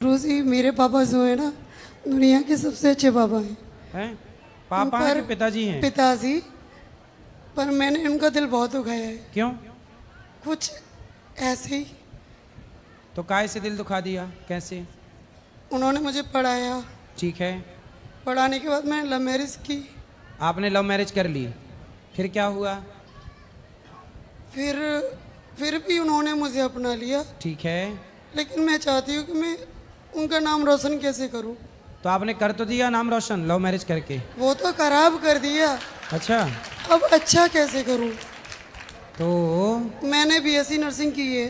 गुरुजी मेरे पापा जो है ना दुनिया के सबसे अच्छे पापा हैं। हैं? पापा हैं कि पिताजी हैं? पिताजी। पर मैंने उनका दिल बहुत दुखाया है। क्यों? कुछ ऐसे ही। तो काय से दिल दुखा दिया? कैसे? उन्होंने मुझे पढ़ाया। ठीक है। पढ़ाने के बाद मैंने लव मैरिज की। आपने लव मैरिज कर ली, फिर क्या हुआ? फिर भी उन्होंने मुझे अपना लिया। ठीक है। लेकिन मैं चाहती हूँ कि मैं उनका नाम रोशन कैसे करूँ। तो आपने कर तो दिया नाम रोशन लव मैरिज करके। वो तो खराब कर दिया। अच्छा। अब अच्छा कैसे करूँ? तो मैंने बीएससी नर्सिंग की है।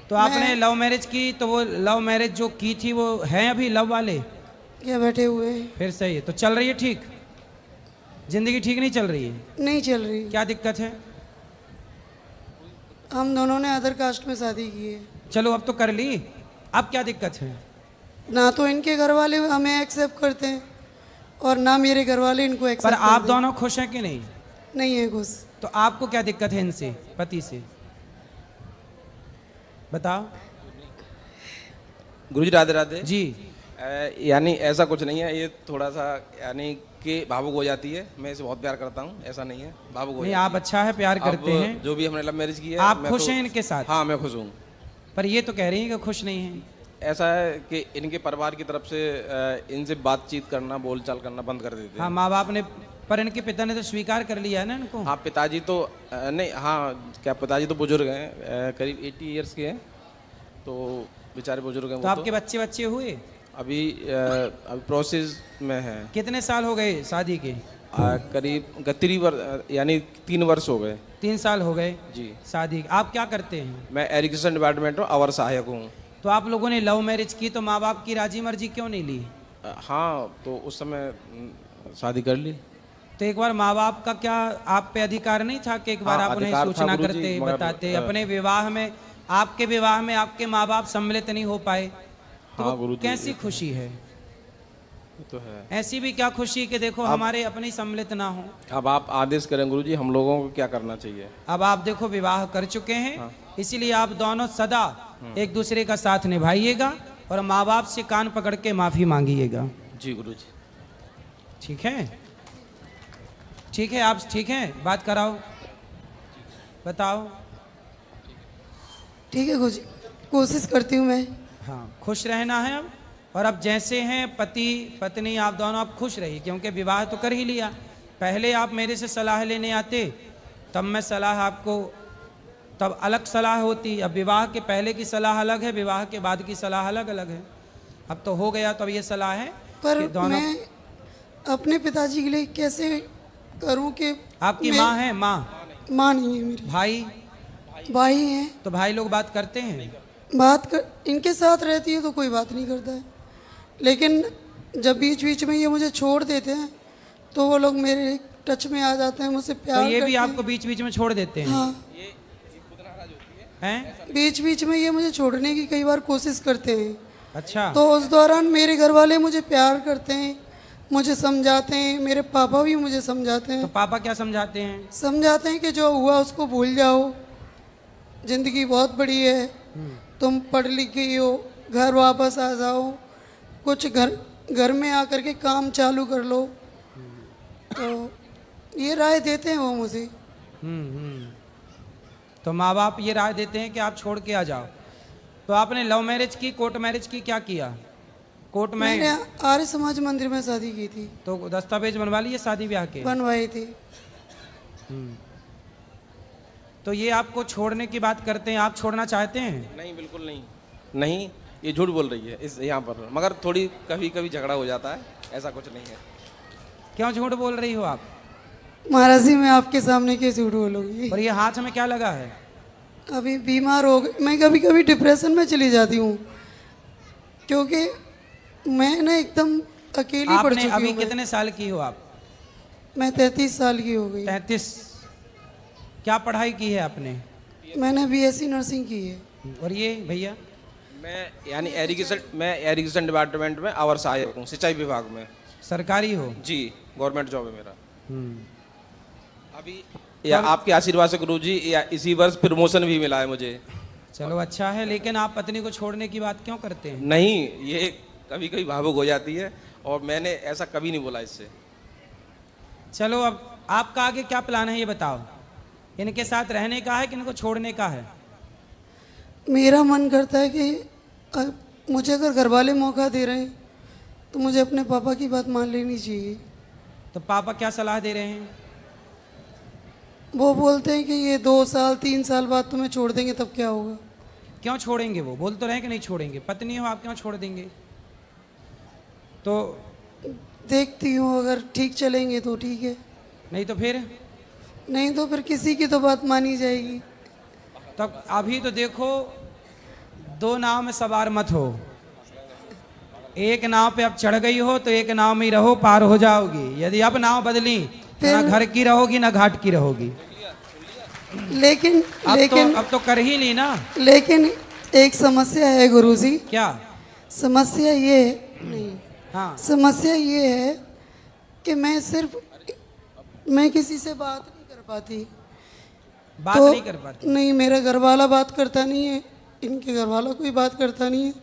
तो आपने लव मैरिज की, तो वो लव मैरिज जो की थी वो हैं अभी लव वाले? क्या बैठे हुए हैं? फिर सही है। तो चल रही है ठीक? जिंदगी ठीक नहीं चल रही है? नहीं चल रही। क्या दिक्कत है? हम दोनों ने अदर कास्ट में शादी की है। चलो अब तो कर ली, अब क्या दिक्कत है? ना तो इनके घर वाले हमें एक्सेप्ट करते हैं और ना मेरे घर वाले इनको पर एक्सेप्ट आप करते हैं। दोनों खुश हैं कि नहीं? नहीं है खुश। तो आपको क्या दिक्कत है इनसे, पति से? बताओ। गुरुजी राधे राधे जी। यानी ऐसा कुछ नहीं है, ये थोड़ा सा यानी कि भावुक हो जाती है। मैं इसे बहुत प्यार करता हूँ, ऐसा नहीं है, भावुक हो नहीं, जाती आप अच्छा है, प्यार है। करते अब हैं। जो भी हमने लव मैरिज की है, आप मैं खुश तो- हैं इनके साथ? हाँ मैं खुश हूँ। पर ये तो कह रही हैं कि खुश नहीं हैं। ऐसा है कि इनके परिवार की तरफ से इनसे बातचीत करना, बोलचाल करना बंद कर देते हाँ, हैं। माँ बाप ने, पर इनके पिता ने तो स्वीकार कर लिया है ना इनको। हाँ पिताजी तो नहीं, हाँ क्या पिताजी तो बुजुर्ग हैं, करीब 80 ईयर्स के हैं, तो बेचारे बुजुर्ग हैं तो वो। आपके बच्चे बच्चे हुए? अभी अभी प्रोसेस में है। कितने साल हो गए शादी के? करीब 31 वर्ष यानी 3 वर्ष हो गए। 3 साल हो गए जी। शादी। आप क्या करते हैं? मैं एजुकेशन डिपार्टमेंट में अवर सहायक हूँ। तो आप लोगों ने लव मैरिज की तो माँ बाप की राजी मर्जी क्यों नहीं ली? हाँ तो उस समय शादी कर ली। तो एक बार माँ बाप का क्या आप पे अधिकार नहीं था कि एक बार हाँ, आप उन्हें अधिकार था सूचना गुरुजी, करते, मगर, बताते? अपने विवाह में, आपके विवाह में आपके माँ बाप सम्मिलित नहीं हो पाए तो हाँ वो गुरुजी, कैसी खुशी है? ये तो है। ऐसी भी क्या खुशी कि देखो हमारे अपने सम्मिलित ना हो। अब आप आदेश करें गुरुजी, हम लोगों को क्या करना चाहिए? अब आप देखो विवाह कर चुके हैं, इसीलिए आप दोनों सदा एक दूसरे का साथ निभाइएगा और माँ बाप से कान पकड़ के माफी मांगिएगा। जी गुरुजी। ठीक है? ठीक है, आप ठीक हैं? बात कराओ, बताओ। ठीक है गुरुजी, कोशिश करती हूँ मैं। हाँ, खुश रहना है अब। और अब जैसे हैं पति पत्नी, आप दोनों अब खुश रहिए, क्योंकि विवाह तो कर ही लिया। पहले आप मेरे से सलाह लेने आते, तब मैं सलाह आपको, तब अलग सलाह होती। अब विवाह के पहले की सलाह अलग है, विवाह के बाद की सलाह अलग अलग है। अब तो हो गया, तो अब ये सलाह है पर कि दोनों। मैं अपने पिताजी के लिए कैसे करूं कि आपकी मैं- माँ है? माँ? माँ नहीं है मेरी, भाई? भाई हैं। तो भाई लोग बात करते हैं? बात कर, इनके साथ रहती है तो कोई बात नहीं करता है, लेकिन जब बीच बीच में ये मुझे छोड़ देते हैं तो वो लोग मेरे टच में आ जाते हैं, मुझसे तो प्यार ये करते भी हैं। आपको बीच बीच में छोड़ देते हैं? हाँ, हैं? बीच बीच में ये मुझे छोड़ने की कई बार कोशिश करते हैं। अच्छा। तो उस दौरान मेरे घर वाले मुझे प्यार करते हैं, मुझे समझाते हैं, मेरे पापा भी मुझे समझाते तो हैं। पापा क्या समझाते हैं? समझाते हैं कि जो हुआ उसको भूल जाओ, जिंदगी बहुत बड़ी है, तुम पढ़ लिख गई हो, घर वापस आ जाओ, कुछ घर में आकर के काम चालू कर लो। तो ये राय देते हैं वो मुझे। तो माँ बाप ये राय देते हैं कि आप छोड़ के आ जाओ। तो आपने लव मैरिज की, कोर्ट मैरिज की, क्या किया? कोर्ट मैंने में आर्य समाज मंदिर में शादी की थी। तो दस्तावेज बनवा लिए शादी ब्याह के? बनवाई थी। तो ये आपको छोड़ने की बात करते हैं, आप छोड़ना चाहते हैं? नहीं बिल्कुल नहीं, नहीं ये झूठ बोल रही है इस यहाँ पर, मगर थोड़ी कभी कभी झगड़ा हो जाता है, ऐसा कुछ नहीं है। क्यों झूठ बोल रही हो आप? महाराज जी मैं आपके सामने कैसे झूठ बोलूँगी? और ये हाथ में क्या लगा है? अभी बीमार हो गई मैं, कभी कभी डिप्रेशन में चली जाती हूँ क्योंकि मैं ना एकदम अकेली पड़ आपने चुकी अभी हूँ। कितने साल की हो आप? मैं 33 साल की हो गई। 33। क्या पढ़ाई की है आपने? मैंने बीएससी नर्सिंग की है। और ये भैया? मैं एजुकेशन डिपार्टमेंट में अवर सहायक हूँ, सिंचाई विभाग में। सरकारी हो? जी, गवर्नमेंट जॉब है मेरा। अभी या आपके आशीर्वाद से गुरुजी, या इसी वर्ष प्रमोशन भी मिला है मुझे। चलो अच्छा है, लेकिन आप पत्नी को छोड़ने की बात क्यों करते हैं? नहीं, ये कभी कभी भावुक हो जाती है और मैंने ऐसा कभी नहीं बोला इससे। चलो अब आपका आगे क्या प्लान है ये बताओ। इनके साथ रहने का है कि इनको छोड़ने का है? मेरा मन करता है कि मुझे अगर घर वाले मौका दे रहे हैं तो मुझे अपने पापा की बात मान लेनी चाहिए। तो पापा क्या सलाह दे रहे हैं? वो बोलते हैं कि ये 2 साल 3 साल बाद तुम्हें छोड़ देंगे, तब क्या होगा। क्यों छोड़ेंगे? वो बोल तो रहे कि नहीं छोड़ेंगे। पत्नी हो आप, क्यों छोड़ देंगे? तो देखती हूँ, अगर ठीक चलेंगे तो ठीक है, नहीं तो फिर? नहीं तो फिर किसी की तो बात मानी जाएगी। तब अभी तो देखो, 2 नाव में सवार मत हो। एक नाव पे अब चढ़ गई हो तो एक नाव में ही रहो, पार हो जाओगी। यदि अब नाव बदली तो ना घर की रहोगी ना घाट की रहोगी। लेकिन अब तो कर ही ली ना। लेकिन एक समस्या है गुरुजी। क्या समस्या ये नहीं, हाँ समस्या ये है कि मैं किसी से बात नहीं कर पाती। बात नहीं कर पाती? नहीं, मेरा घर वाला बात करता नहीं है, इनके घर वाला कोई बात करता नहीं है,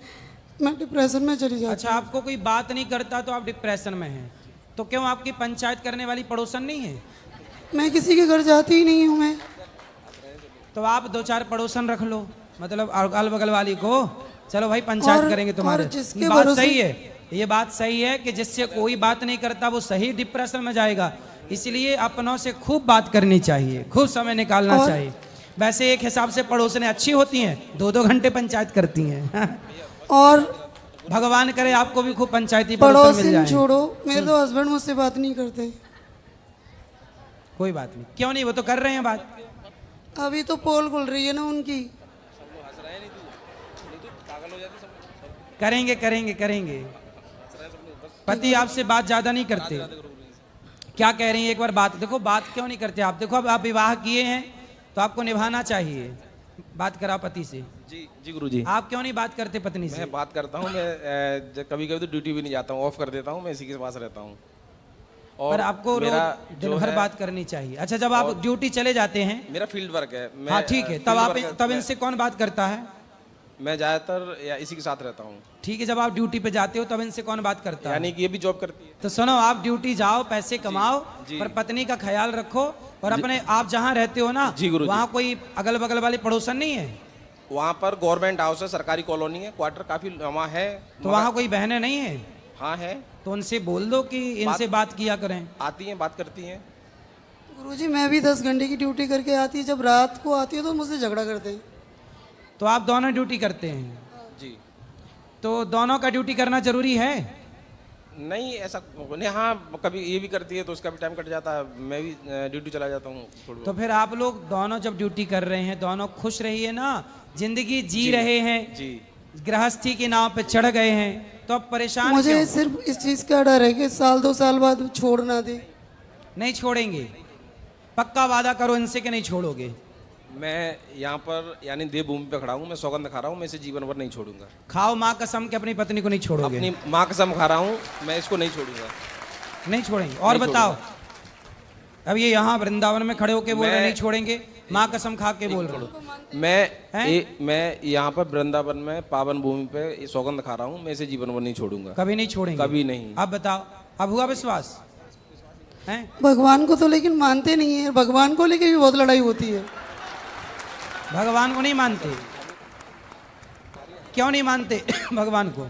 मैं डिप्रेशन में चली जाती। अच्छा, आपको कोई बात नहीं करता तो आप डिप्रेशन में हैं, तो क्यों आपकी पंचायत करने वाली पड़ोसन नहीं है? मैं किसी के घर जाती ही नहीं हूँ। मैं तो आप 2-4 पड़ोसन रख लो, मतलब अगल बगल वाली को। चलो भाई पंचायत करेंगे तुम्हारे। जिसके बात भरोसे- सही है, ये बात सही है कि जिससे कोई बात नहीं करता वो सही डिप्रेशन में जाएगा। इसलिए अपनों से खूब बात करनी चाहिए, खूब समय निकालना चाहिए। वैसे एक हिसाब से पड़ोसने अच्छी होती हैं, 2-2 घंटे पंचायत करती हैं। और भगवान करे आपको भी खूब पंचायती पड़ोसन मिल पड़ोसन जाए। छोड़ो, मेरे तो हस्बैंड मुझसे बात नहीं करते। कोई बात नहीं, क्यों नहीं, वो तो कर रहे हैं बात। अभी तो पोल खुल रही है ना उनकी। करेंगे करेंगे करेंगे। पति आपसे बात ज्यादा नहीं करते। क्या कह रही हैं एक बार बात देखो। बात क्यों नहीं करते आप? देखो अब आप विवाह किए हैं तो आपको निभाना चाहिए। बात करा पति से। जी जी गुरुजी। आप क्यों नहीं बात करते पत्नी से? मैं बात करता हूँ, मैं कभी कभी तो ड्यूटी भी नहीं जाता हूँ, ऑफ कर देता हूँ, मैं इसी के पास रहता हूँ। पर आपको रोज दिन भर बात करनी चाहिए। अच्छा, जब आप ड्यूटी चले जाते हैं, मेरा फील्ड वर्क है। हाँ ठीक है, तब इनसे कौन बात करता है? मैं ज्यादातर या इसी के साथ रहता हूँ। ठीक है, जब आप ड्यूटी पे जाते हो तब इनसे कौन बात करता है? यानी कि ये भी जॉब करती है। तो सुनो, आप ड्यूटी जाओ, पैसे कमाओ, पर पत्नी का ख्याल रखो। और अपने आप जहाँ रहते हो ना, वहाँ कोई अगल बगल वाले पड़ोसन नहीं है? वहाँ पर गवर्नमेंट हाउस है, सरकारी कॉलोनी है, क्वार्टर काफी वहाँ है। तो वहाँ कोई बहनें नहीं है? हाँ है। तो उनसे बोल दो कि इनसे बात किया करें। आती हैं, बात करती हैं। गुरुजी, मैं भी 10 घंटे की ड्यूटी करके आती है, जब रात को आती है तो मुझसे झगड़ा करते हैं। तो आप दोनों ड्यूटी करते हैं? जी। तो दोनों का ड्यूटी करना जरूरी है? नहीं ऐसा नहीं, हाँ कभी ये भी करती है तो उसका भी टाइम कट जाता है, मैं भी ड्यूटी चला जाता हूँ। तो फिर आप लोग दोनों जब ड्यूटी कर रहे हैं, दोनों खुश रहिए ना, जिंदगी जी रहे हैं जी। गृहस्थी के नाव पे चढ़ गए हैं, तो अब परेशान मुझे क्यों? सिर्फ इस चीज़ का डर है कि 1-2 साल बाद छोड़ ना दे। नहीं छोड़ेंगे? पक्का वादा करो इनसे कि नहीं छोड़ोगे? मैं यहाँ पर यानी देवभूमि पे खड़ा हूँ, मैं सौगंध खा रहा हूँ, मैं इसे जीवन भर नहीं छोड़ूंगा। खाओ माँ कसम के अपनी पत्नी को नहीं छोड़ोगे? अपनी माँ कसम खा रहा हूँ, मैं इसको नहीं छोड़ूंगा। नहीं छोड़ेंगे? और नहीं बताओ, अब ये यहाँ वृंदावन में खड़े होके बोल रहे मैं- नहीं छोड़ेंगे, माँ कसम खा के बोल रहे हो। मैं यहाँ पर वृंदावन में पावन भूमि पे ये सौगंध खा रहा हूँ, मैं इसे जीवन भर नहीं छोड़ूंगा। कभी नहीं छोड़ेंगे? कभी नहीं। अब बताओ, अब हुआ विश्वास है? भगवान को तो लेकिन मानते नहीं है, भगवान को लेके भी बहुत लड़ाई होती है। भगवान को नहीं मानते? क्यों नहीं मानते भगवान को?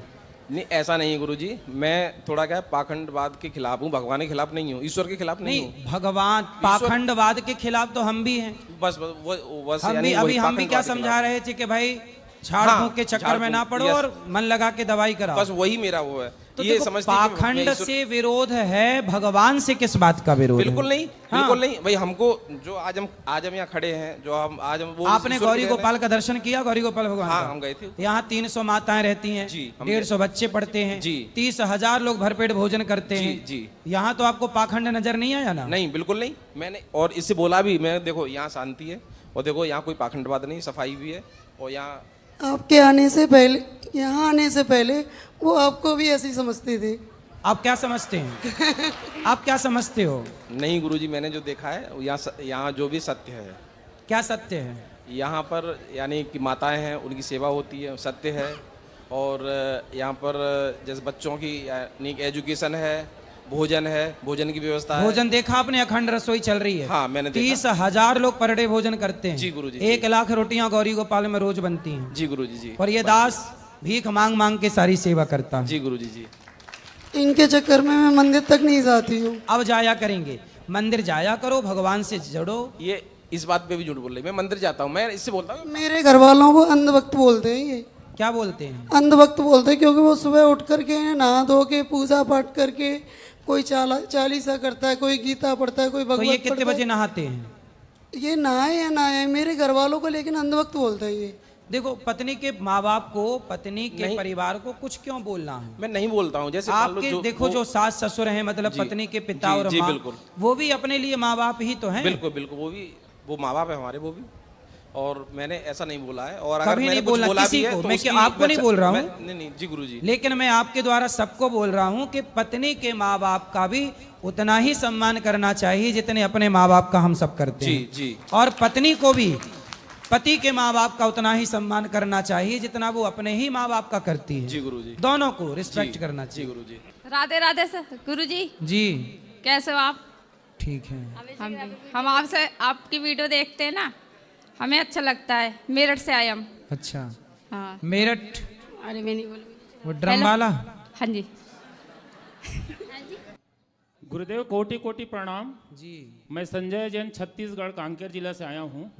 नहीं ऐसा नहीं है गुरुजी, मैं थोड़ा क्या पाखंडवाद के खिलाफ हूँ, भगवान के खिलाफ नहीं हूँ, ईश्वर के खिलाफ नहीं हूँ। नहीं, भगवान पाखंडवाद के खिलाफ तो हम भी हैं। बस बस हम यानी भी वही अभी हम भी क्या पाखंडवाद के समझा रहे थे कि भाई झाड़ हाँ, फूंक के चक्कर झाड़ में ना फूंक, पड़ो यस। और मन लगा के दवाई कराओ। बस वही मेरा वो है। तो ये देखो, समझते हैं कि मैं पाखंड ईश्वर- से विरोध है, भगवान से किस बात का विरोध है? बिल्कुल नहीं, हाँ। बिल्कुल नहीं भाई। हमको जो आज हम यहाँ खड़े हैं, जो हम आज हम वो आपने ईश्वर गौरी के देन गोपाल का दर्शन किया? गौरी गोपाल भगवान हाँ का? हम गए थे। यहाँ 300 माताएं रहती हैं, जी, हम 150 बच्चे पढ़ते हैं, जी। 30,000 लोग भरपेट भोजन करते जी, हैं। जी। यहाँ तो आपको पाखंड नजर नहीं आया ना? नहीं बिल्कुल नहीं, मैंने और इससे बोला भी, मैं देखो यहाँ शांति है और देखो यहाँ कोई पाखंडवाद नहीं, सफाई भी है। और यहाँ आपके आने से पहले, यहाँ आने से पहले वो आपको भी ऐसे ही समझते थे। आप क्या समझते हैं? आप क्या समझते हो? नहीं गुरुजी, मैंने जो देखा है यहाँ जो भी सत्य है। क्या सत्य है? यहाँ पर यानी कि माताएं हैं, उनकी सेवा होती है, सत्य है। और यहाँ पर जैसे बच्चों की यानी एजुकेशन है, भोजन है, भोजन की व्यवस्था है। भोजन देखा आपने, अखंड रसोई चल रही है। हाँ, मैंने देखा। 30,000 लोग पर डे भोजन करते हैं। जी गुरुजी, 1 लाख रोटियां गौरी गोपाल में रोज बनती हैं। जी गुरुजी जी। और ये दास भीख मांग मांग के सारी सेवा करता है। जी गुरुजी जी। इनके चक्कर में मैं मंदिर तक नहीं जाती हूँ। अब जाया करेंगे, मंदिर जाया करो, भगवान से जुड़ो। ये इस बात पे भी झूठ बोल रही, मैं मंदिर जाता हूँ, मैं इससे बोलता हूँ। मेरे घर वालों को अंधभक्त बोलते हैं। ये क्या बोलते हैं? अंधभक्त बोलते हैं क्योंकि वो सुबह उठ करके नहा धो के पूजा पाठ करके कोई चालीसा करता है, कोई गीता पढ़ता है, कोई तो ये भगवत कितने पढ़ता बजे नहाते हैं? है। ये नहाए या नहाए मेरे घर वालों को लेकिन अंधभक्त बोलते हैं ये। देखो, पत्नी के माँ बाप को, पत्नी के परिवार को कुछ क्यों बोलना है? मैं नहीं बोलता हूँ। जैसे मान लो आपके देखो वो- जो सास ससुर हैं, मतलब जी, पत्नी के पिता जी, और जी, माँ, बिल्कुल। वो भी अपने लिए माँ बाप ही तो हैं। बिल्कुल बिल्कुल, वो माँ बाप है हमारे, वो भी। और मैंने ऐसा नहीं बोला है। और अगर कभी मैंने नहीं कुछ बोला बोला किसी भी है को। तो मैं उसकी क्या आपको नहीं बोल रहा हूँ? नहीं नहीं जी गुरुजी। लेकिन मैं आपके द्वारा सबको बोल रहा हूँ कि पत्नी के माँ बाप का भी उतना ही सम्मान करना चाहिए जितने अपने माँ बाप का हम सब करते जी हैं। जी। और पत्नी को भी पति के माँ बाप का उतना ही सम्मान करना चाहिए जितना वो अपने ही माँ बाप का करती है। जी गुरुजी। दोनों को रिस्पेक्ट जी, करना जी चाहिए। गुरुजी। राधे राधे सर गुरुजी, जी कैसे हो आप? ठीक है। हम आपसे आपकी वीडियो देखते हैं ना, हमें अच्छा लगता है। मेरठ से आए हम। अच्छा, हाँ, मेरठ अरे मैं नहीं बोलूँगी। वो ड्रम वाला। हाँ जी। गुरुदेव कोटि कोटि प्रणाम। जी। मैं संजय जैन छत्तीसगढ़ कांकेर जिला से आया हूँ।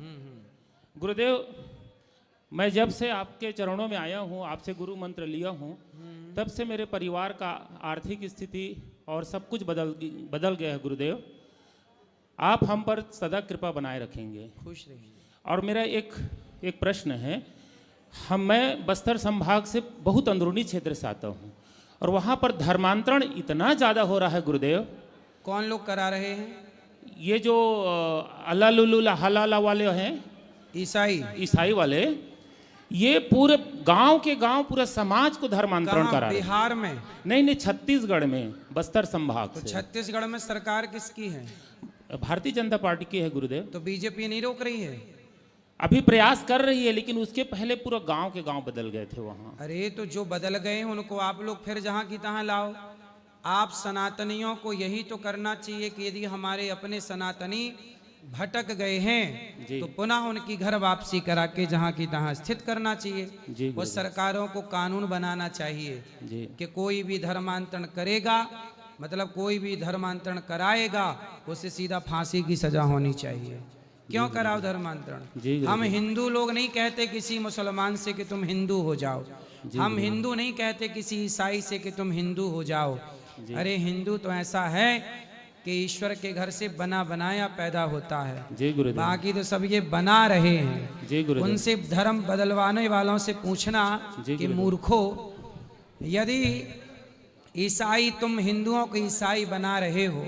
गुरुदेव, मैं जब से आपके चरणों में आया हूँ, आपसे गुरु मंत्र लिया हूँ, तब से मेरे परिवार का आर्थिक स्थिति और सब कुछ बदल गया है। गुरुदेव, आप हम पर सदा कृपा बनाए रखेंगे। खुश रहिए। और मेरा एक प्रश्न है। मैं बस्तर संभाग से बहुत अंदरूनी क्षेत्र से आता हूँ और वहाँ पर धर्मांतरण इतना ज़्यादा हो रहा है गुरुदेव। कौन लोग करा रहे हैं? ये जो अल्लाह लुल्लू हलाला वाले हैं, ईसाई वाले, ये पूरे गांव के गांव पूरे समाज को धर्मांतरण करा रहे हैं। बिहार में? नहीं, छत्तीसगढ़ में, बस्तर संभाग तो से। छत्तीसगढ़ में सरकार किसकी है? भारतीय जनता पार्टी की है गुरुदेव। तो बीजेपी नहीं रोक रही है? अभी प्रयास कर रही है, लेकिन उसके पहले पूरा गांव के गांव बदल गए थे वहाँ। अरे तो जो बदल गए हैं उनको आप लोग फिर जहाँ की तहाँ लाओ। आप सनातनियों को यही तो करना चाहिए कि यदि हमारे अपने सनातनी भटक गए हैं तो पुनः उनकी घर वापसी करा के जहाँ की तहाँ स्थित करना चाहिए। वो सरकारों को कानून बनाना चाहिए कि कोई भी धर्मांतरण करेगा, मतलब कोई भी धर्मांतरण कराएगा, उसे सीधा फांसी की सजा होनी चाहिए। क्यों कराओ धर्मांतरण? हम हिंदू लोग नहीं कहते किसी मुसलमान से कि तुम हिंदू हो जाओ। हम हिंदू नहीं कहते किसी ईसाई से कि तुम हिंदू हो जाओ। अरे हिंदू तो ऐसा है कि ईश्वर के घर से बना बनाया पैदा होता है। बाकी तो सब ये बना रहे हैं। उनसे धर्म बदलवाने वालों से पूछना कि मूर्खो, यदि ईसाई, तुम हिंदुओं को ईसाई बना रहे हो,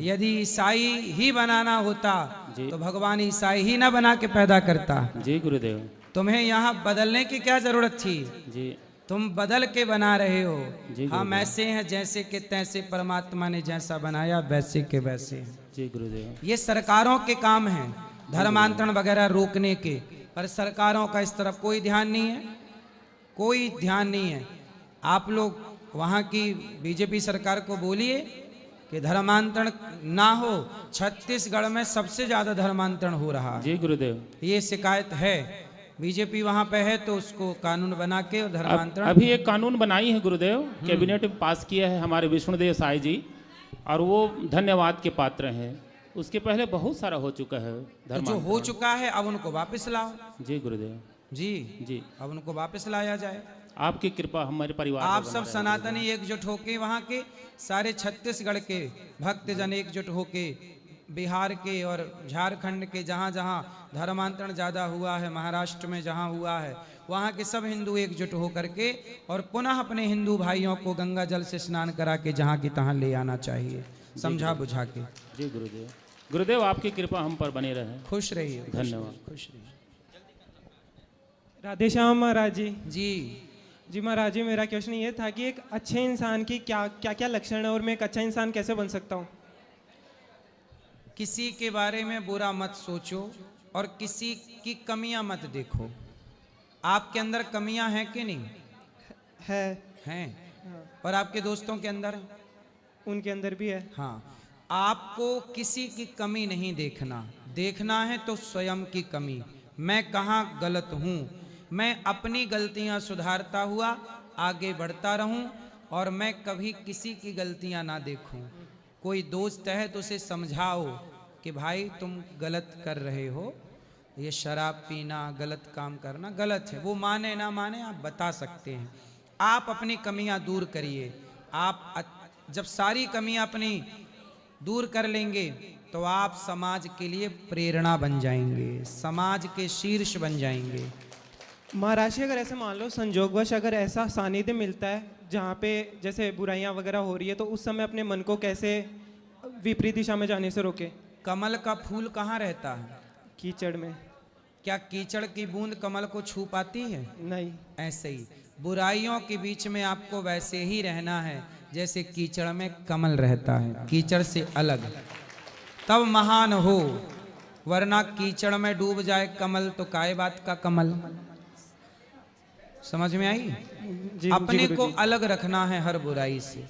यदि ईसाई ही बनाना होता तो भगवान ईसाई ही ना बना के पैदा करता। जी गुरुदेव। तुम्हें यहाँ बदलने की क्या जरूरत थी? जी, तुम बदल के बना रहे हो। हम ऐसे हैं जैसे कि तैसे, परमात्मा ने जैसा बनाया वैसे के वैसे। जी गुरुदेव। ये सरकारों के काम हैं धर्मांतरण वगैरह रोकने के, पर सरकारों का इस तरफ कोई ध्यान नहीं है, कोई ध्यान नहीं है। आप लोग वहाँ की बीजेपी सरकार को बोलिए कि धर्मांतरण ना हो। छत्तीसगढ़ में सबसे ज्यादा धर्मांतरण हो रहा है। जी गुरुदेव। ये शिकायत है। बीजेपी वहाँ पे है तो उसको कानून बना के धर्मांतरण। अभी एक कानून बनाई है गुरुदेव, कैबिनेट में पास किया है हमारे विष्णुदेव साई जी, और वो धन्यवाद के पात्र हैं। उसके पहले बहुत सारा हो चुका है तो जो हो चुका है अब उनको वापस लाओ। जी गुरुदेव। जी जी, अब उनको वापस लाया जाए। आपकी कृपा हमारे परिवार आप पर सब बना सनातनी एकजुट होके, वहाँ के सारे छत्तीसगढ़ के भक्तजन एकजुट होके, बिहार के और झारखंड के जहाँ जहाँ धर्मांतरण ज़्यादा हुआ है, महाराष्ट्र में जहाँ हुआ है, वहाँ के सब हिंदू एकजुट होकर के और पुनः अपने हिंदू भाइयों को गंगा जल से स्नान करा के जहाँ की तहाँ ले आना चाहिए, समझा बुझा के। जी गुरुदेव। गुरुदेव, आपकी कृपा हम पर बने रहे। खुश रहिए। धन्यवाद। खुश रहिए। राधे श्याम महाराज जी। जी महाराज जी, मेरा क्वेश्चन ये था कि एक अच्छे इंसान की क्या क्या लक्षण है और मैं एक अच्छा इंसान कैसे बन सकता हूँ? किसी के बारे में बुरा मत सोचो, और किसी की कमियां मत देखो। आपके अंदर कमियां हैं कि नहीं? है। हैं। और आपके दोस्तों के अंदर? उनके अंदर भी है। हाँ, आपको किसी की कमी नहीं देखना, देखना है तो स्वयं की कमी। मैं कहाँ गलत हूँ, मैं अपनी गलतियाँ सुधारता हुआ आगे बढ़ता रहूं और मैं कभी किसी की गलतियाँ ना देखूं। कोई दोस्त है तो उसे समझाओ कि भाई तुम गलत कर रहे हो, ये शराब पीना, गलत काम करना गलत है। वो माने ना माने आप बता सकते हैं। आप अपनी कमियां दूर करिए। आप जब सारी कमियां अपनी दूर कर लेंगे तो आप समाज के लिए प्रेरणा बन जाएंगे, समाज के शीर्ष बन जाएंगे। महाराज जी, अगर ऐसे मान लो संजोगवश अगर ऐसा सानिध्य मिलता है जहाँ पे जैसे बुराइयाँ वगैरह हो रही है, तो उस समय अपने मन को कैसे विपरीत दिशा में जाने से रोके? कमल का फूल कहाँ रहता है? कीचड़ में। क्या कीचड़ की बूंद कमल को छू पाती है? नहीं। ऐसे ही बुराइयों के बीच में आपको वैसे ही रहना है जैसे कीचड़ में कमल रहता है, कीचड़ से अलग, तब महान हो। वरना कीचड़ में डूब जाए कमल तो काय बात का कमल। समझ में आई? जी, अपने जी को गुरुजी। अलग रखना है हर बुराई से।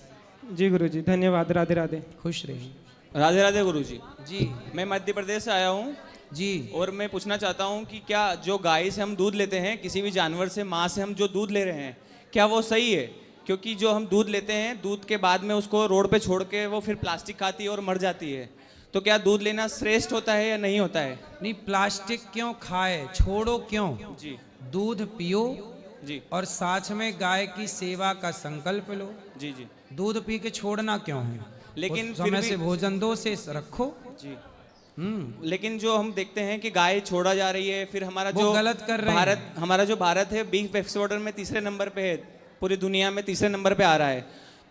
जी गुरुजी, धन्यवाद। राधे राधे। खुश रहिए। राधे राधे गुरुजी। जी मैं मध्य प्रदेश से आया हूँ जी। और मैं पूछना चाहता हूँ कि क्या जो गाय से हम दूध लेते हैं, किसी भी जानवर से, माँ से हम जो दूध ले रहे हैं, क्या वो सही है? क्योंकि जो हम दूध लेते हैं, दूध के बाद में उसको रोड पे छोड़ के वो फिर प्लास्टिक खाती है और मर जाती है, तो क्या दूध लेना श्रेष्ठ होता है या नहीं होता है? नहीं, प्लास्टिक क्यों खाए, छोड़ो क्यों? जी दूध पियो जी और साथ में गाय की सेवा का संकल्प लो। जी जी दूध पी के छोड़ना क्यों है? लेकिन उस फिर समय भी- से भोजन दो से रखो। जी। लेकिन जो हम देखते हैं कि गाय छोड़ा जा रही है, फिर हमारा वो जो गलत कर रहे भारत हैं। हमारा जो भारत है बीफ एक्सपोर्टर में तीसरे नंबर पे है, पूरी दुनिया में तीसरे नंबर पे आ रहा है,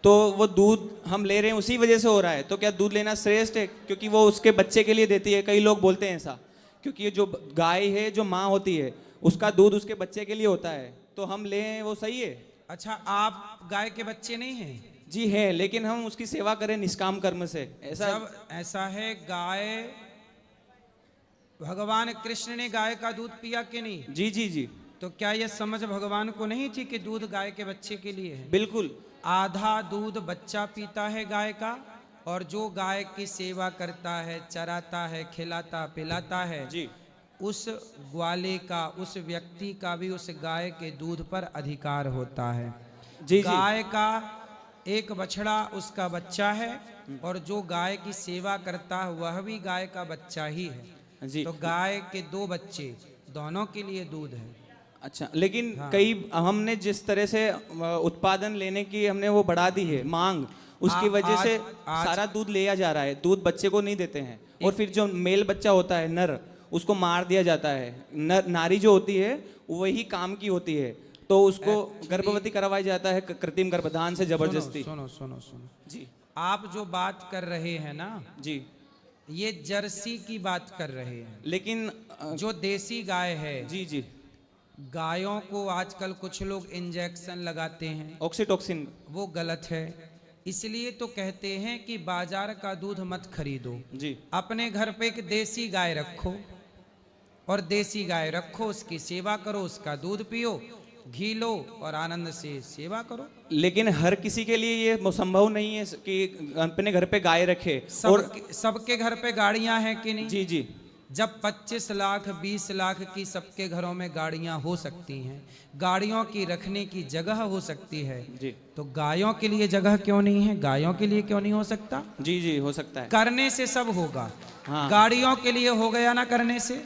तो वो दूध हम ले रहे हैं उसी वजह से हो रहा है। तो क्या दूध लेना श्रेष्ठ है? क्योंकि वो उसके बच्चे के लिए देती है, कई लोग बोलते हैं ऐसा, क्योंकि ये जो गाय है, जो माँ होती है, उसका दूध उसके बच्चे के लिए होता है, तो हम लें वो सही है? अच्छा, आप गाय के बच्चे नहीं हैं? जी है, लेकिन हम उसकी सेवा करें निष्काम कर्म से, ऐसा? जब ऐसा है, गाय, भगवान कृष्ण ने गाय का दूध पिया कि नहीं? जी जी जी तो क्या यह समझ भगवान को नहीं थी कि दूध गाय के बच्चे के लिए है? बिल्कुल। आधा दूध बच्चा पीता है गाय का, और जो गाय की सेवा करता है, चराता है, खिलाता पिलाता है, जी उस ग्वाले का, उस व्यक्ति का भी उस गाय के दूध पर अधिकार होता है। जी जी गाय का एक बछड़ा उसका बच्चा है, और जो गाय की सेवा करता है वह भी गाय का बच्चा ही है। जी। तो गाय के दो बच्चे, दोनों के लिए दूध है। अच्छा, लेकिन कई हमने जिस तरह से उत्पादन लेने की हमने वो बढ़ा दी है मांग, उसकी वजह से सारा दूध लिया जा रहा है, दूध बच्चे को नहीं देते हैं, और फिर जो मेल बच्चा होता है नर, उसको मार दिया जाता है। नारी जो होती है वही काम की होती है, तो उसको गर्भवती करवाया जाता है कृत्रिम गर्भधान से जबरदस्ती। सुनो सुनो सुनो, जी आप जो बात कर रहे हैं ना, जी, ये जर्सी की बात कर रहे हैं। लेकिन जो देसी गाय है, जी जी, गायों को आजकल कुछ लोग इंजेक्शन लगाते हैं, ऑक्सीटोक्सिन। वो गलत है। इसलिए तो कहते हैं कि बाजार का दूध मत खरीदो, जी अपने घर पे एक देसी गाय रखो, और देसी गाय रखो, उसकी सेवा करो, उसका दूध पियो, घी लो और आनंद से सेवा करो। लेकिन हर किसी के लिए ये संभव नहीं है कि अपने घर पे गाय रखे। और सबके घर पे गाड़ियां हैं कि नहीं? जी जी, जब 25 लाख 20 लाख की सबके घरों में गाड़ियां हो सकती हैं, गाड़ियों की रखने की जगह हो सकती है, जी तो गायों के लिए जगह क्यों नहीं है? गायों के लिए क्यों नहीं हो सकता? जी जी, हो सकता है। करने से सब होगा। हाँ। गाड़ियों के लिए हो गया ना करने से,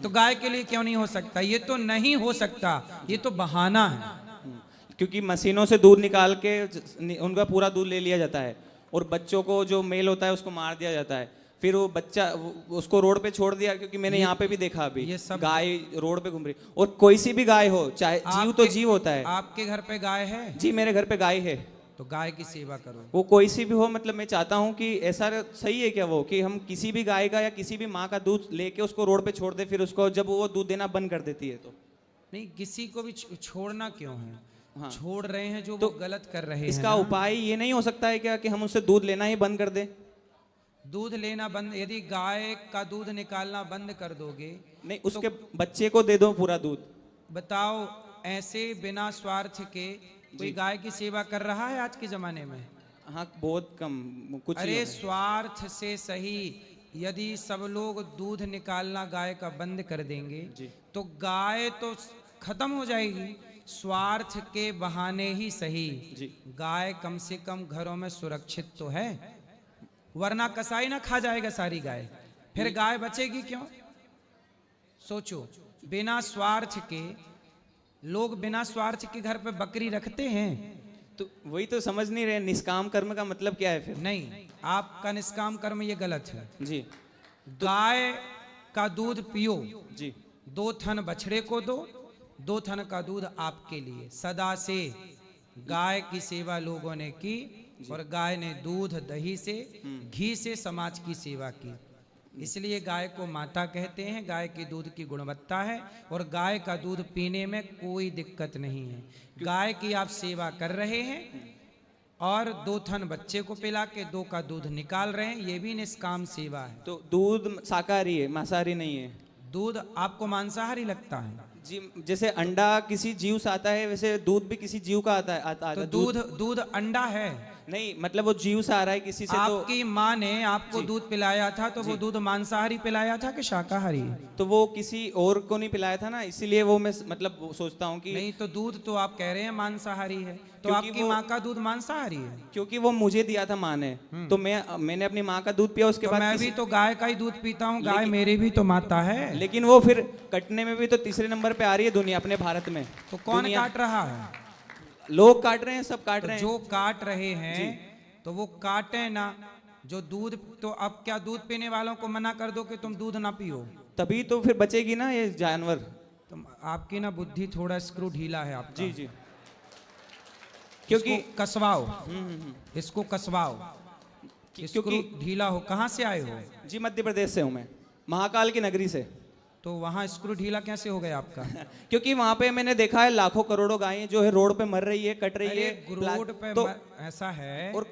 तो गाय के लिए क्यों नहीं हो सकता? ये तो नहीं हो सकता, ये तो बहाना है। क्योंकि मशीनों से दूध निकाल के उनका पूरा दूध ले लिया जाता है, और बच्चों को जो मेल होता है उसको मार दिया जाता है, फिर वो बच्चा उसको रोड पे छोड़ दिया। क्योंकि मैंने यहाँ पे भी देखा, अभी ये सब गाय रोड पे घूम रही, और कोई सी भी गाय हो, चाहे जीव तो जीव होता है। आपके घर पे गाय है? जी, मेरे घर पे गाय है। तो गाय की सेवा करो। वो कोई सी भी हो, मतलब मैं चाहता हूँ कि ऐसा सही है क्या वो, कि हम किसी भी गाय का या किसी भी माँ का दूध लेके उसको रोड पे छोड़ दे, फिर उसको जब वो दूध देना बंद कर देती है तो? नहीं, किसी को भी छोड़ना क्यों है? हाँ। छोड़ रहे हैं जो तो वो गलत कर रहे हैं इसका ना। उपाय ये नहीं हो सकता है क्या कि हम उससे दूध लेना ही बंद कर दें? दूध लेना बंद, यदि गाय का दूध निकालना बंद कर दोगे, नहीं, उसके बच्चे को दे दो पूरा दूध। बताओ ऐसे बिना स्वार्थ के कोई गाय की सेवा कर रहा है आज के जमाने में? हाँ, बहुत कम, कुछ ही अरे होगा। स्वार्थ से सही, यदि सब लोग दूध निकालना गाय का बंद कर देंगे तो गाय तो खत्म हो जाएगी। स्वार्थ के बहाने ही सही गाय कम से कम घरों में सुरक्षित तो है, वरना कसाई ना खा जाएगा सारी गाय, फिर गाय बचेगी क्यों? सोचो, बिना स्वार्थ के लोग बिना स्वार्थ के घर पे बकरी रखते हैं? तो वही तो समझ नहीं रहे, निष्काम कर्म का मतलब क्या है फिर? नहीं, आपका निष्काम कर्म ये गलत है जी। गाय का दूध पियो, जी। 2 थन बछड़े को दो, 2 थन का दूध आपके लिए। सदा से गाय की सेवा लोगों ने की और गाय ने दूध दही से घी से समाज की सेवा की, इसलिए गाय को माता कहते हैं। गाय के दूध की गुणवत्ता है और गाय का दूध पीने में कोई दिक्कत नहीं है। गाय की आप सेवा कर रहे हैं और 2 थन बच्चे को पिला के 2 का दूध निकाल रहे हैं, ये भी निष्काम सेवा है। तो दूध शाकाहारी है, मांसाहारी नहीं है? दूध आपको मांसाहारी लगता है? जी, जैसे अंडा किसी जीव से आता है वैसे दूध भी किसी जीव का आता है। तो दूध अंडा है? नहीं, मतलब वो जीव से आ रहा है किसी से। आपकी माँ ने आपको दूध पिलाया था तो वो दूध मांसाहारी पिलाया था कि शाकाहारी? तो वो किसी और को नहीं पिलाया था ना, इसीलिए वो मैं मतलब वो सोचता हूँ कि नहीं, तो दूध तो आप कह रहे हैं मांसाहारी है, तो आपकी माँ का दूध मांसाहारी है? क्योंकि वो मुझे दिया था माँ ने, तो मैंने अपनी माँ का दूध पिया, उसके बाद मैं भी तो गाय का ही दूध पीता हूँ, गाय मेरी भी तो माता है। लेकिन वो फिर कटने में भी तो तीसरे नंबर पे आ रही है दुनिया, अपने भारत में। तो कौन काट रहा है? लोग काट रहे हैं, सब काट रहे हैं। जो काट रहे हैं तो वो काटे ना, जो दूध, तो अब क्या दूध पीने वालों को मना कर दो कि तुम दूध ना पियो? तभी तो फिर बचेगी ना ये जानवर। तुम, आपकी ना बुद्धि थोड़ा स्क्रू ढीला है आपका। जी जी। क्योंकि कसवाओ, इसको कसवाओ, क्योंकि ढीला हो। कहाँ से आए हो? जी, मध्य प्रदेश से हूँ मैं, महाकाल की नगरी से। तो वहाँ स्क्रू ढीला कैसे हो गया आपका? क्योंकि वहाँ पे मैंने देखा है लाखों करोड़ों गायें जो है रोड पे मर रही है, कट रही है। रोड पे तो ऐसा है, और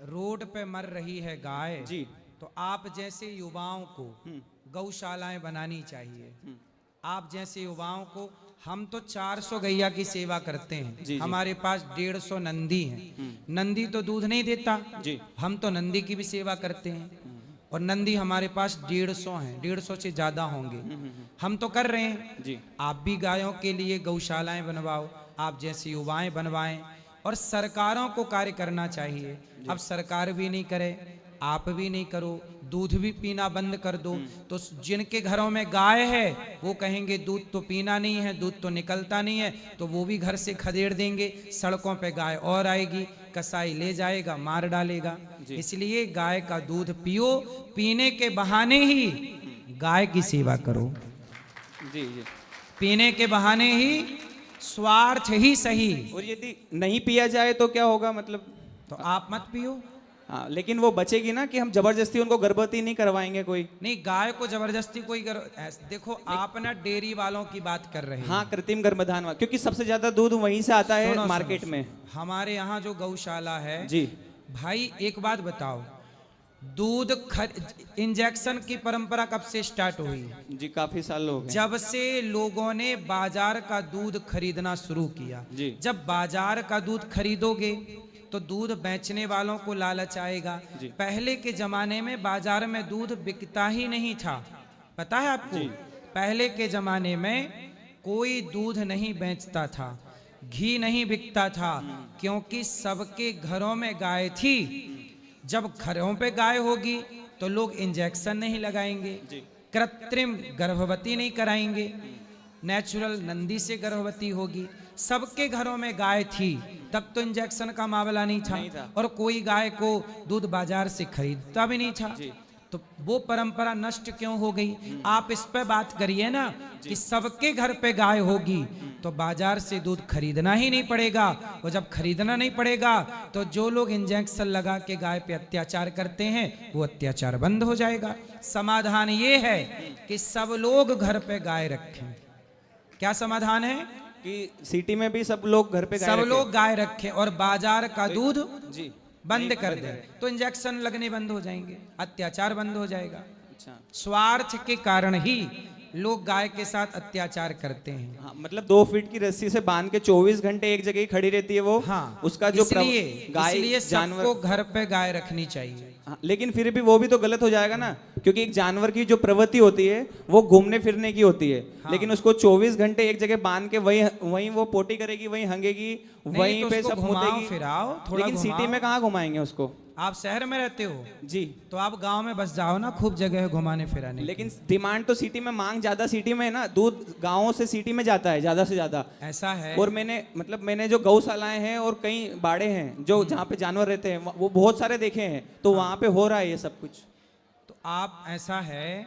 रोड पे मर रही है गाय जी, तो आप जैसे युवाओं को गौशालाएं बनानी चाहिए। आप जैसे युवाओं को, हम तो 400 गैया की सेवा करते हैं। जी। हमारे पास 150 नंदी हैं। नंदी तो दूध नहीं देता जी, हम तो नंदी की भी सेवा करते हैं और नंदी हमारे पास 150 हैं, 150 से ज्यादा होंगे। हम तो कर रहे हैं जी। आप भी गायों के लिए गौशालाएं बनवाओ, आप जैसे युवाएं बनवाएं और सरकारों को कार्य करना चाहिए। अब सरकार भी नहीं करे, आप भी नहीं करो, दूध भी पीना बंद कर दो, तो जिनके घरों में गाय है वो कहेंगे दूध तो पीना नहीं है, दूध तो निकलता नहीं है, तो वो भी घर से खदेड़ देंगे। सड़कों पे गाय और आएगी, कसाई ले जाएगा, मार डालेगा। इसलिए गाय का दूध पियो, पीने के बहाने ही गाय की सेवा करो। जी जी। पीने के बहाने ही, स्वार्थ ही सही। और यदि नहीं पिया जाए तो क्या होगा, मतलब? तो आप मत पियो। हाँ, लेकिन वो बचेगी ना कि हम जबरदस्ती उनको गर्भवती नहीं करवाएंगे कोई। नहीं, गाय को जबरदस्ती कोई देखो, आप ना डेयरी वालों की बात कर रहे हैं। हाँ, कृत्रिम गर्भधान, क्योंकि सबसे ज्यादा दूध वहीं से आता है मार्केट में। हमारे यहाँ जो गौशाला है जी भाई, एक बात बताओ, दूध इंजेक्शन की परंपरा कब से स्टार्ट हुई? जी, काफी साल हो गए। जब से लोगों ने बाजार का दूध खरीदना शुरू किया। जी। जब बाजार का दूध खरीदोगे तो दूध बेचने वालों को लालच आएगा। पहले के जमाने में बाजार में दूध बिकता ही नहीं था, पता है आपको? पहले के जमाने में कोई दूध नहीं बेचता था, घी नहीं बिकता था, क्योंकि सबके घरों में गाय थी। जब घरों पे गाय होगी तो लोग इंजेक्शन नहीं लगाएंगे, कृत्रिम गर्भवती नहीं कराएंगे, नेचुरल नंदी से गर्भवती होगी। सबके घरों में गाय थी, तब तो इंजेक्शन का मामला नहीं था और कोई गाय को दूध बाजार से खरीदता भी नहीं था। तो वो परंपरा नष्ट क्यों हो गई? आप इस पे बात करिए ना कि सबके घर पे गाय होगी तो बाजार से दूध खरीदना ही नहीं पड़ेगा, और जब खरीदना नहीं पड़ेगा तो जो लोग इंजेक्शन लगा के गाय पे अत्याचार करते हैं वो अत्याचार बंद हो जाएगा। समाधान ये है कि सब लोग घर पे गाय रखें। क्या समाधान है? कि सिटी में भी सब लोग घर पे सब लोग गाय रखें और बाजार का दूध जी बंद कर दें तो इंजेक्शन लगने बंद हो जाएंगे, अत्याचार बंद हो जाएगा। अच्छा। स्वार्थ के कारण ही लोग गाय के साथ अत्याचार करते हैं। हाँ, मतलब 2 फीट की रस्सी से बांध के 24 घंटे एक जगह ही खड़ी रहती है वो। हाँ, उसका जो इसलिए सबको घर पे गाय रखनी चाहिए। हाँ, लेकिन फिर भी वो भी तो गलत हो जाएगा ना, क्योंकि एक जानवर की जो प्रवृत्ति होती है वो घूमने फिरने की होती है। हाँ। लेकिन उसको 24 घंटे एक जगह बांध के वहीं वो पोटी करेगी, वहीं हंगेगी, वहीं तो पे सब घुमाओ फिराओ थोड़ा। लेकिन सिटी में कहाँ घुमाएंगे उसको? आप शहर में रहते हो जी, तो आप गांव में बस जाओ ना, खूब जगह है घुमाने फिराने। लेकिन डिमांड तो सिटी में, मांग ज्यादा सिटी में है ना, दूध गाँवों से सिटी में जाता है ज्यादा से ज्यादा। ऐसा है। और मैंने जो गौशालाएं हैं और कई बाड़े हैं जो जहाँ पे जानवर रहते हैं वो बहुत सारे देखे हैं, तो वहाँ पे हो रहा है ये सब कुछ। तो आप, ऐसा है,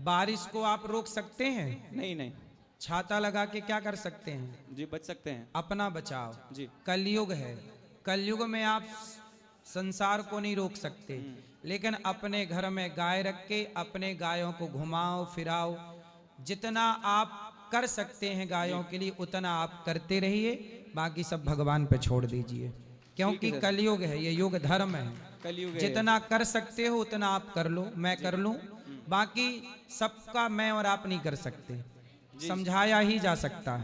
बारिश को आप रोक सकते हैं? नहीं, छाता लगा के क्या कर सकते हैं? जी, बच सकते हैं। अपना बचाओ। जी। कलयुग है, कलयुग में आप संसार को नहीं रोक सकते, लेकिन अपने घर में गाय रख के अपने गायों को घुमाओ फिराओ। जितना आप कर सकते हैं गायों के लिए उतना आप करते रहिए, बाकी सब भगवान पे छोड़ दीजिए, क्योंकि कलयुग है, ये युग धर्म है। कलयुग है। जितना कर सकते हो उतना आप कर लो, मैं कर लूं, बाकी सबका मैं और आप नहीं कर सकते, समझाया ही जा सकता है।